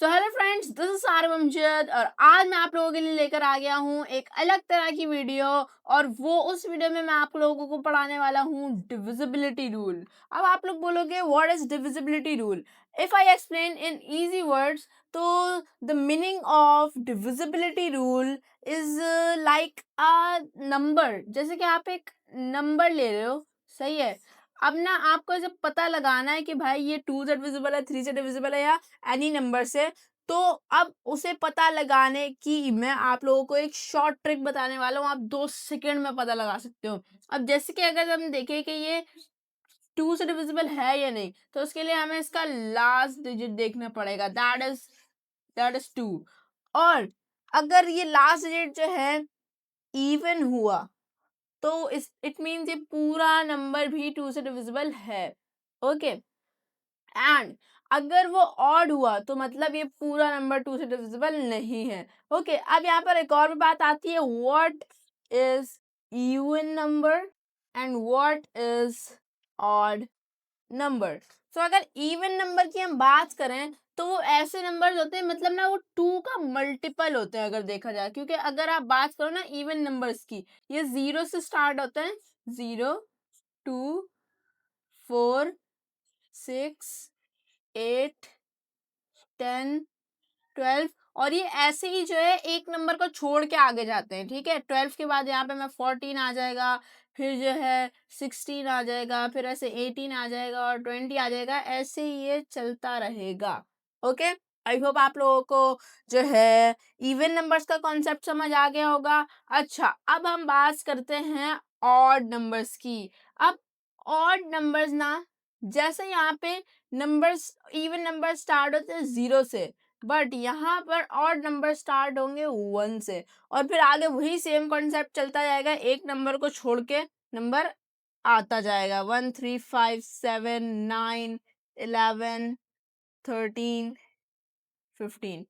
So hello friends, this is Aarav Amjad और आज मैं आप लोगों के लिए लेकर आ गया हूँ एक अलग तरह की वीडियो। और वो उस वीडियो में मैं आप लोगों को पढ़ाने वाला हूँ डिविजिबिलिटी रूल। अब आप लोग बोलोगे what is divisibility rule? If I explain in easy words, तो the meaning of divisibility rule is like a number. जैसे कि आप एक नंबर ले रहे हो, सही है। अब ना आपको जब पता लगाना है कि भाई ये 2 से डिविजिबल है, 3 से डिविजिबल है या एनी नंबर से, तो अब उसे पता लगाने की मैं आप लोगों को एक शॉर्ट ट्रिक बताने वाला हूँ। आप 2 सेकंड में पता लगा सकते हो। अब जैसे कि अगर हम देखें कि ये 2 से डिविजिबल है या नहीं, तो उसके लिए हमें इसका लास्ट डिजिट देखना पड़ेगा, दैट इज 2। और अगर ये लास्ट डिजिट जो है इवन हुआ, तो इस इट मीन्स ये पूरा नंबर भी 2 से डिविजिबल है। ओके। एंड अगर वो ऑड हुआ तो मतलब ये पूरा नंबर 2 से डिविजिबल नहीं है। ओके, अब यहाँ पर एक और भी बात आती है, what is even number and what is odd number. तो अगर इवन नंबर की हम बात करें तो वो ऐसे नंबर्स होते हैं, मतलब ना वो 2 का मल्टीपल होते हैं अगर देखा जाए। क्योंकि अगर आप बात करो ना इवन नंबर्स की, ये 0 से स्टार्ट होते हैं, 0, 2, 4, 6, 8, 10, 12। और ये ऐसे ही जो है एक नंबर को छोड़ के आगे जाते हैं। ठीक है, 12 के बाद यहाँ पे मैं 14 आ जाएगा, फिर जो है 16 आ जाएगा, फिर ऐसे 18 आ जाएगा और 20 आ जाएगा। ऐसे ही ये चलता रहेगा। ओके, आई होप आप लोगों को जो है इवन नंबर्स का कॉन्सेप्ट समझ आ गया होगा। अच्छा, अब हम बात करते हैं ऑड नंबर्स की। अब ऑड नंबर्स ना, जैसे यहाँ पे नंबर्स, इवन नंबर स्टार्ट होते हैं 0 से, बट यहाँ पर ऑड नंबर स्टार्ट होंगे 1 से। और फिर आगे वही सेम कॉन्सेप्ट चलता जाएगा, एक नंबर को छोड़ के नंबर आता जाएगा, 1, 3, 5, 7, 9, 11, 13, 15।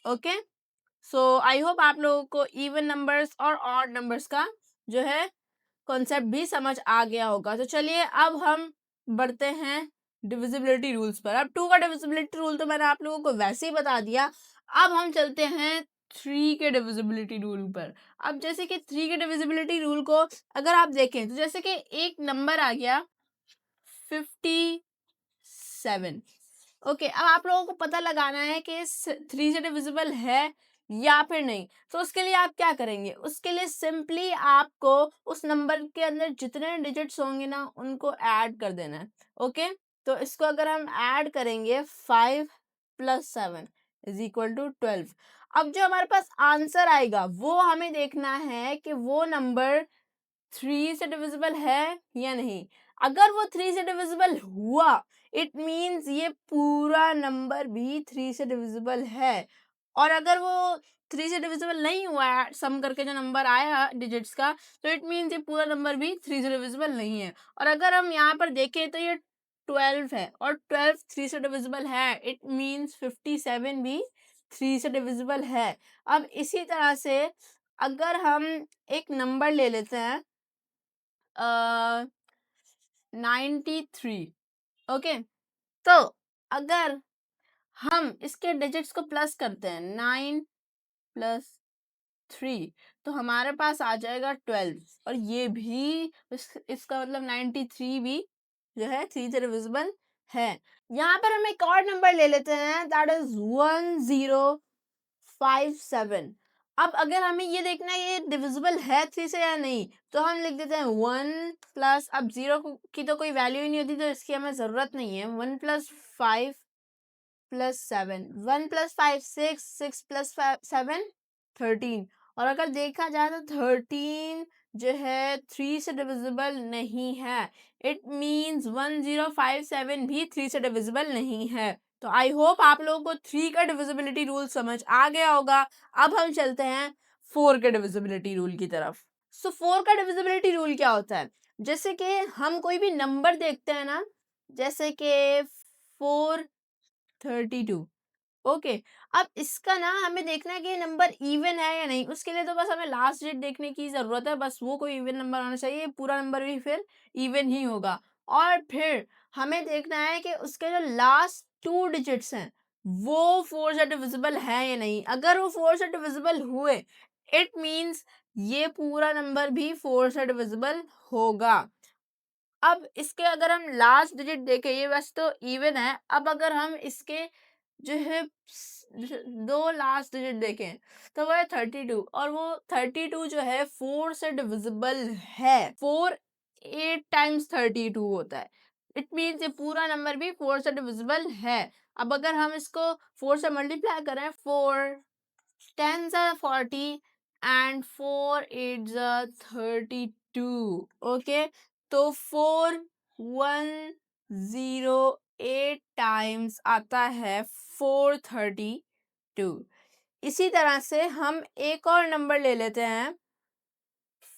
ओके, सो आई होप आप लोगों को इवन नंबर्स और ऑड नंबर्स का जो है कॉन्सेप्ट भी समझ आ गया होगा। तो चलिए अब हम बढ़ते हैं डिविजिबिलिटी रूल्स पर। अब 2 का डिविजिबिलिटी रूल तो मैंने आप लोगों को वैसे ही बता दिया। अब हम चलते हैं 3 के डिविजिबिलिटी रूल पर। अब जैसे कि 3 के डिविजिबिलिटी रूल को अगर आप देखें तो जैसे कि एक नंबर आ गया 57। ओके, अब आप लोगों को पता लगाना है कि 3 से डिविजिबल है या फिर नहीं। तो उसके लिए आप क्या करेंगे? उसके लिए सिंपली आपको उस नंबर के अंदर जितने डिजिट्स होंगे ना उनको ऐड कर देना है। ओके, तो इसको अगर हम ऐड करेंगे 5 + 7 = 12। अब जो हमारे पास आंसर आएगा वो हमें देखना है कि वो नंबर 3 से डिविजिबल है या नहीं। अगर वो 3 से डिविजिबल हुआ, इट मीन्स ये पूरा नंबर भी 3 से डिविजिबल है। और अगर वो 3 से डिविजिबल नहीं हुआ है, सम करके जो नंबर आया डिजिट्स का, तो इट मीन्स ये पूरा नंबर भी 3 से डिविजिबल नहीं है। और अगर हम यहाँ पर देखें तो ये 12 है और 12 3 से डिविजिबल है, इट मीन्स 57 भी 3 से डिविजिबल है। अब इसी तरह से अगर हम एक नंबर ले लेते हैं 93। ओके, तो अगर हम इसके डिजिट्स को प्लस करते हैं 9 + 3, तो हमारे पास आ जाएगा 12। और ये भी इसका मतलब 93 भी जो है 3 से डिविजिबल है। यहाँ पर हम एक और नंबर ले लेते हैं, दैट इज 1057। अब अगर हमें ये देखना है ये डिविजिबल है 3 से या नहीं, तो हम लिख देते हैं 1 प्लस, अब 0 की तो कोई वैल्यू ही नहीं होती तो इसकी हमें ज़रूरत नहीं है, 1 + 5 + 7, 1 + 5 6, 6 + 7 13। और अगर देखा जाए तो 13 जो है 3 से डिविजिबल नहीं है, इट मीन्स 1057 भी 3 से डिविजिबल नहीं है। तो आई होप आप लोगों को 3 का डिविजिबिलिटी रूल समझ आ गया होगा। अब हम चलते हैं 4 के डिविजिबिलिटी रूल की तरफ। सो 4 का डिविजिबिलिटी रूल क्या होता है? जैसे कि हम कोई भी नंबर देखते हैं ना, जैसे कि 432। ओके, अब इसका ना हमें देखना है कि नंबर इवन है या नहीं। उसके लिए तो बस हमें लास्ट डिजिट देखने की ज़रूरत है, बस वो कोई इवन नंबर होना चाहिए, पूरा नंबर भी फिर इवन ही होगा। और फिर हमें देखना है कि उसके जो लास्ट 2 डिजिट्स हैं वो 4 से डिविजिबल है या नहीं। अगर वो 4 से डिविजिबल हुए, इट मीन्स ये पूरा नंबर भी 4 से डिविजिबल होगा। अब इसके अगर हम लास्ट डिजिट देखें, ये वैसे तो इवन है, अब अगर हम इसके जो है दो लास्ट डिजिट देखें तो वो है 32, और वो 32 जो है 4 से डिविजिबल है। 4 8 टाइम्स 32 होता है, इट मीन्स ये पूरा नंबर भी 4 से डिविजिबल है। अब अगर हम इसको 4 से मल्टीप्लाई करें, 4 10s are 40 and 4 8s are 32, okay. तो 4108 टाइम्स आता है 432। इसी तरह से हम एक और नंबर ले लेते हैं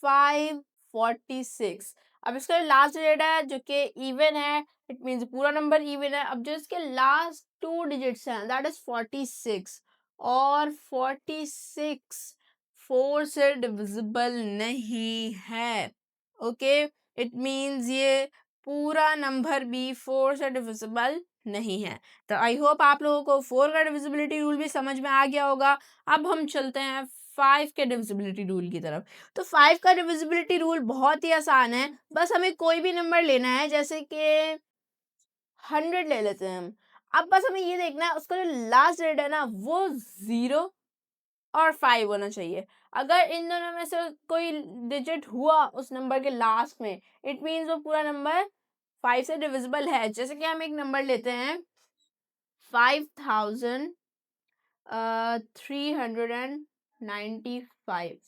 546। अब इसका लास्ट डिजिट है जो कि इवन है, इट मीन्स पूरा नंबर इवन है। अब जो इसके लास्ट टू डिजिट्स हैं दैट इज 46, और 46 4 से डिविजिबल नहीं है, ओके। इट मीन्स ये पूरा नंबर भी 4 से डिविजिबल नहीं है। तो आई होप आप लोगों को 4 का डिविजिबिलिटी रूल भी समझ में आ गया होगा। अब हम चलते हैं 5 के डिविजिबिलिटी रूल की तरफ। तो 5 का डिविजिबिलिटी रूल बहुत ही आसान है, बस हमें कोई भी नंबर लेना है, जैसे कि 100 ले लेते हैं हम। अब बस हमें ये देखना है उसका जो लास्ट डिजिट है ना वो 0 और 5 होना चाहिए। अगर इन दोनों में से कोई डिजिट हुआ उस नंबर के लास्ट में, इट मीन्स वो पूरा नंबर 5 से डिविजिबल है। जैसे कि हम एक नंबर लेते हैं 5395।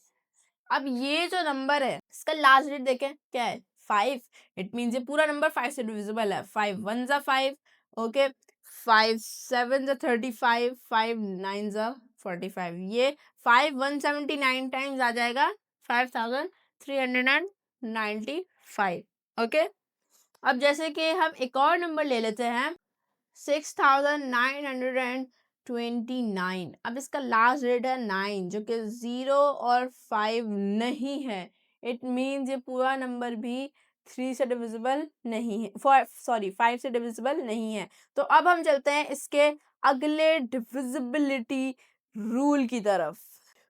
अब ये जो नंबर है इसका लास्ट डिजिट देखें क्या है, 5। इट मीन्स ये पूरा नंबर 5 से डिविजिबल है। 5 1 जा 5, ओके। 5 7 जा 35, 5 9 जा 45। ये 5 179 टाइम्स आ जाएगा 5395, ओके। अब जैसे कि हम एक और नंबर ले लेते हैं 6929। अब इसका लास्ट रेट है 9, जो कि 0 और 5 नहीं है। इट मीन्स ये पूरा नंबर भी 3 से डिविजिबल नहीं है, 5 से डिविजिबल नहीं है। तो अब हम चलते हैं इसके अगले डिविजिबिलिटी रूल की तरफ।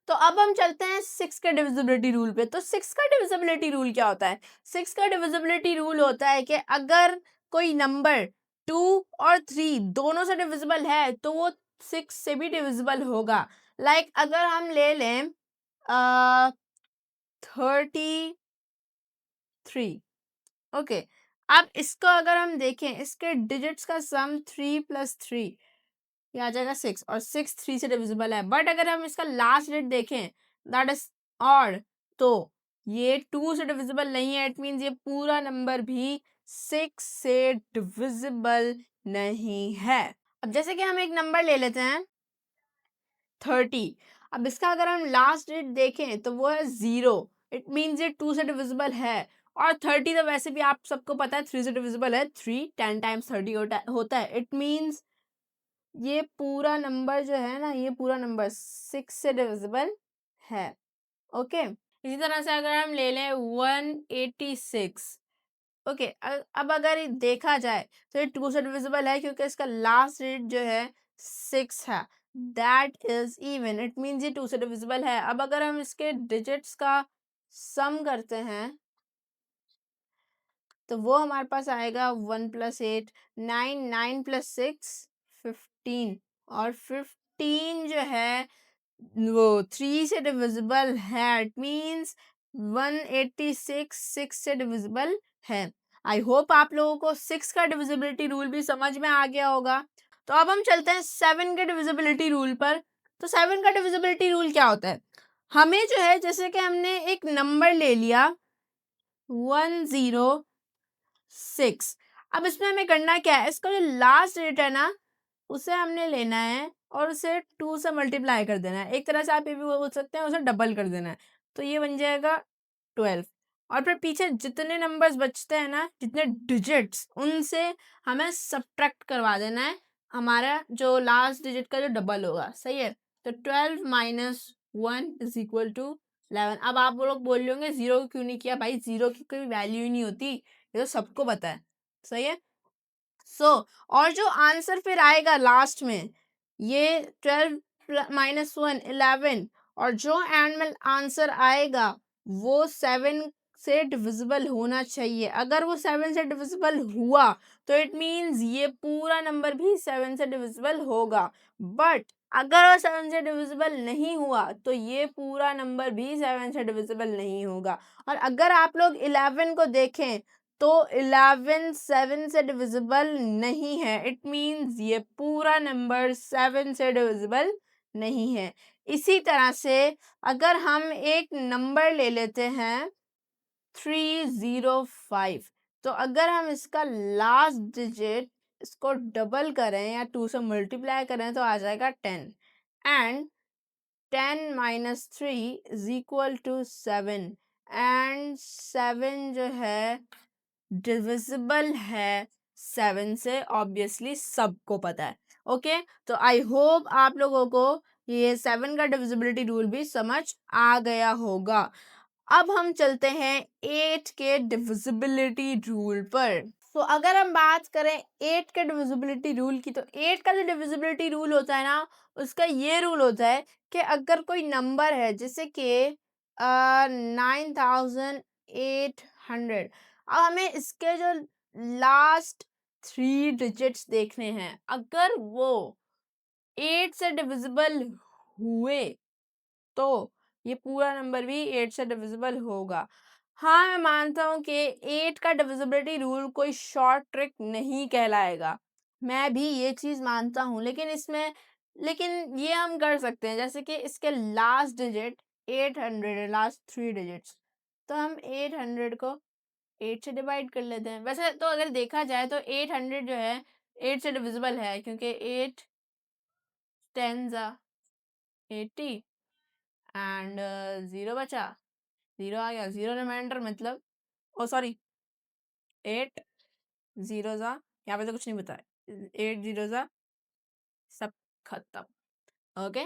तो अब हम चलते हैं 6 के डिविजिबिलिटी रूल पे। तो 6 का डिविजिबिलिटी रूल क्या होता है? 6 का डिविजिबिलिटी रूल होता है कि अगर कोई नंबर 2 और 3 दोनों से डिविजिबल है तो वो 6 से भी डिविजिबल होगा। लाइक अगर हम ले लें 33, ओके। अब इसको अगर हम देखें, इसके डिजिट्स का सम 3 + 3 ये आ जाएगा 6, और 6 3 से डिविजिबल है। बट अगर हम इसका लास्ट डिजिट देखें दैट इज ऑड, तो ये 2 से डिविजिबल नहीं है। इट मीन्स ये पूरा नंबर भी 6 से डिविजिबल नहीं है। अब जैसे कि हम एक नंबर ले लेते हैं 30। अब इसका अगर हम लास्ट डिजिट देखें तो वो है 0। इट मीन्स ये 2 से डिविजिबल है। और 30 तो वैसे भी आप सबको पता है 3 से डिविजिबल है। 3 10 टाइम्स 30 होता है। इट मीन्स ये पूरा नंबर जो है ना, ये पूरा नंबर 6 से डिविजिबल है, ओके। इसी तरह से अगर हम ले लें 186, ओके। अब अगर ये देखा जाए तो ये 2 से डिविजिबल है क्योंकि इसका लास्ट डिजिट जो है 6 है, that is even. It means ये 2 से डिविजिबल है। अब अगर हम इसके डिजिट्स का सम करते हैं तो वो हमारे पास आएगा 1 + 8 9, 9 + 6 15, और 15 जो है वो 3 से डिविजिबल है। इट मीन्स 186 6 से डिविजिबल है। आई होप आप लोगों को 6 का डिविजिबिलिटी रूल भी समझ में आ गया होगा। तो अब हम चलते हैं 7 के डिविजिबिलिटी रूल पर। तो 7 का डिविजिबिलिटी रूल क्या होता है? हमें जो है, जैसे कि हमने एक नंबर ले लिया 106। अब इसमें हमें करना क्या है, इसका जो लास्ट डिजिट है ना उसे हमने लेना है और उसे 2 से मल्टीप्लाई कर देना है। एक तरह से आप ये भी बोल सकते हैं उसे डबल कर देना है। तो ये बन जाएगा 12, और फिर पीछे जितने नंबर्स बचते हैं ना, जितने डिजिट्स, उनसे हमें सब्ट्रैक्ट करवा देना है हमारा जो लास्ट डिजिट का जो डबल होगा, सही है। तो 12 - 1 = 11। अब आप लोग बोल रहे होंगे 0 क्यों नहीं किया भाई, 0 की कोई वैल्यू ही नहीं होती, ये तो सबको पता है, सही है। और जो आंसर फिर आएगा लास्ट में ये 12 माइनस 1 11, और जो एंड में आंसर आएगा वो 7 से डिविजिबल होना चाहिए। अगर वो 7 से डिविजिबल हुआ तो इट मीन्स ये पूरा नंबर भी 7 से डिविजिबल होगा। बट अगर वो 7 से डिविजिबल नहीं हुआ तो ये पूरा नंबर भी 7 से डिविजिबल नहीं होगा। और अगर आप लोग 11 को देखें तो 11 7 से डिविजिबल नहीं है। इट मीन्स ये पूरा नंबर 7 से डिविजिबल नहीं है। इसी तरह से अगर हम एक नंबर ले लेते हैं 305, तो अगर हम इसका लास्ट डिजिट इसको डबल करें या 2 से मल्टीप्लाई करें तो आ जाएगा 10, and 10 minus 3 is equal to 7, and 7 जो है डिविजिबल है 7 से, ऑब्वियसली सबको पता है। ओके, तो आई होप आप लोगों को ये 7 का डिविजिबिलिटी रूल भी समझ आ गया होगा। अब हम चलते हैं 8 के डिविजिबिलिटी रूल पर। तो अगर हम बात करें 8 के डिविजिबिलिटी रूल की, तो 8 का जो डिविजिबिलिटी रूल होता है ना, उसका ये रूल होता है कि अगर कोई नंबर है जैसे कि 9800, अब हमें इसके जो लास्ट 3 डिजिट्स देखने हैं, अगर वो 8 से डिविजिबल हुए तो ये पूरा नंबर भी 8 से डिविजिबल होगा। हाँ, मैं मानता हूँ कि 8 का डिविजिबिलिटी रूल कोई शॉर्ट ट्रिक नहीं कहलाएगा, मैं भी ये चीज़ मानता हूँ, लेकिन ये हम कर सकते हैं, जैसे कि इसके लास्ट डिजिट 800 है, लास्ट 3 डिजिट्स, तो हम 800 को 8 से डिवाइड कर लेते हैं। वैसे तो अगर देखा जाए तो 800 जो है 8 से डिविजिबल है, क्योंकि 8 10 ज़ा 80 एंड 0 बचा, 0 आ गया, 0 रिमाइंडर, मतलब ओ सॉरी 8 0 ज़ा, यहाँ पे तो कुछ नहीं बताया, 8 0 ज़ा सब खत्म। ओके,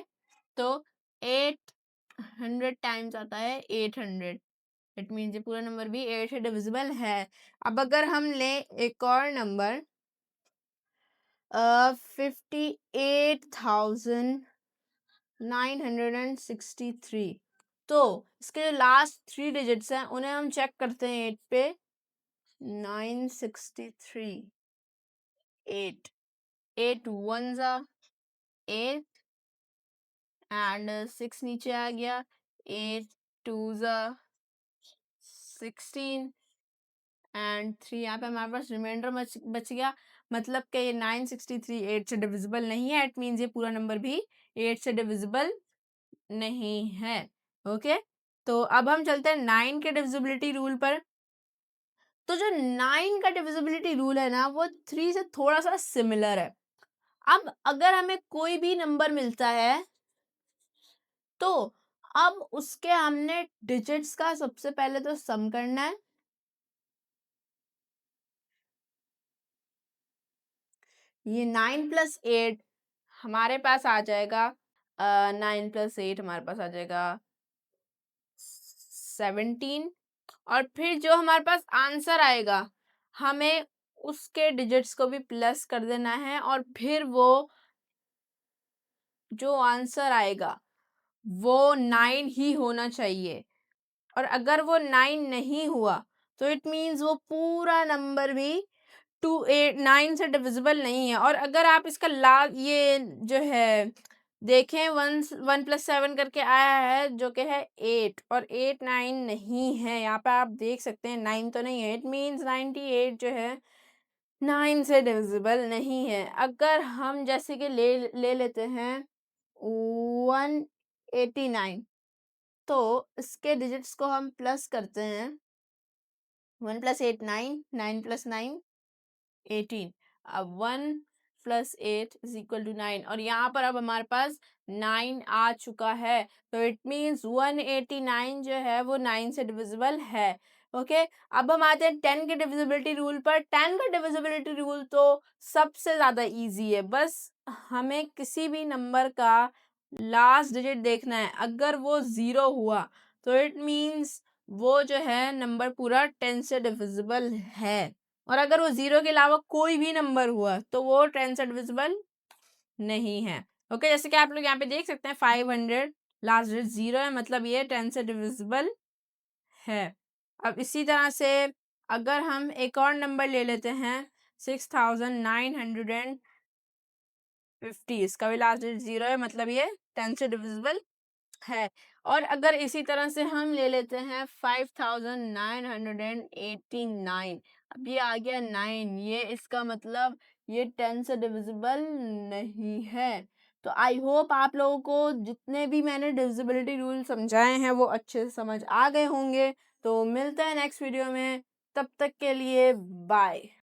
तो 800 टाइम्स आता है 800, इट मीन्स ये पूरा नंबर भी 8 से डिविजिबल है। अब अगर हम ले एक और नंबर 58,963, तो इसके जो लास्ट 3 डिजिट्स हैं उन्हें हम चेक करते हैं 8 पे, 963, 8 8 1 ज़ा 8 एंड 6 नीचे आ गया, 8 2 ज़ा 16 एंड 3 यहाँ पे हमारे पास रिमाइंडर बच गया, मतलब कि ये 963 8 से डिविजिबल नहीं है। इट मीन्स ये पूरा नंबर भी 8 से डिविजिबल नहीं है। ओके, तो अब हम चलते हैं 9 के डिविजिबिलिटी रूल पर। तो जो 9 का डिविजिबिलिटी रूल है ना, वो 3 से थोड़ा सा सिमिलर है। अब अगर हमें कोई भी नंबर मिलता है तो अब उसके हमने डिजिट्स का सबसे पहले तो सम करना है। ये 9 प्लस 8 हमारे पास आ जाएगा, 9 प्लस 8 हमारे पास आ जाएगा 17, और फिर जो हमारे पास आंसर आएगा हमें उसके डिजिट्स को भी प्लस कर देना है, और फिर वो जो आंसर आएगा वो 9 ही होना चाहिए। और अगर वो 9 नहीं हुआ तो इट मीन्स वो पूरा नंबर भी 9 से डिविजिबल नहीं है। और अगर आप इसका ये जो है देखें, 1 + 7 करके आया है जो कि है 8, और 8 9 नहीं है, यहाँ पे आप देख सकते हैं 9 तो नहीं है। इट मीन्स 98 जो है 9 से डिविजिबल नहीं है। अगर हम जैसे कि ले लेते हैं 189, तो इसके डिजिट्स को हम प्लस करते हैं, 1 + 8 9, 9 + 9 18, अब 1 + 8 = 9, और यहाँ पर अब हमारे पास 9 आ चुका है, तो इट मीन्स 189 जो है वो 9 से डिविजिबल है। ओके, अब हम आते हैं 10 के डिविजिबिलिटी रूल पर। 10 का डिविजिबिलिटी रूल तो सबसे ज़्यादा इजी है, बस हमें किसी भी नंबर का लास्ट डिजिट देखना है। अगर वो 0 हुआ तो इट मीन्स वो जो है नंबर पूरा 10 से डिविजिबल है, और अगर वो 0 के अलावा कोई भी नंबर हुआ तो वो 10 से डिविजिबल नहीं है। ओके, जैसे कि आप लोग यहाँ पे देख सकते हैं 500 लास्ट डिजिट 0 है, मतलब ये 10 से डिविजिबल है। अब इसी तरह से अगर हम एक और नंबर ले लेते हैं 6950, इसका भी लास्ट डिजिट 0 है, मतलब ये 10 से डिविजिबल है। और अगर इसी तरह से हम ले लेते हैं 5989, अब ये आ गया 9, ये इसका मतलब ये 10 से डिविजिबल नहीं है। तो आई होप आप लोगों को जितने भी मैंने डिविजिबिलिटी रूल समझाए हैं वो अच्छे से समझ आ गए होंगे। तो मिलते हैं नेक्स्ट वीडियो में, तब तक के लिए बाय।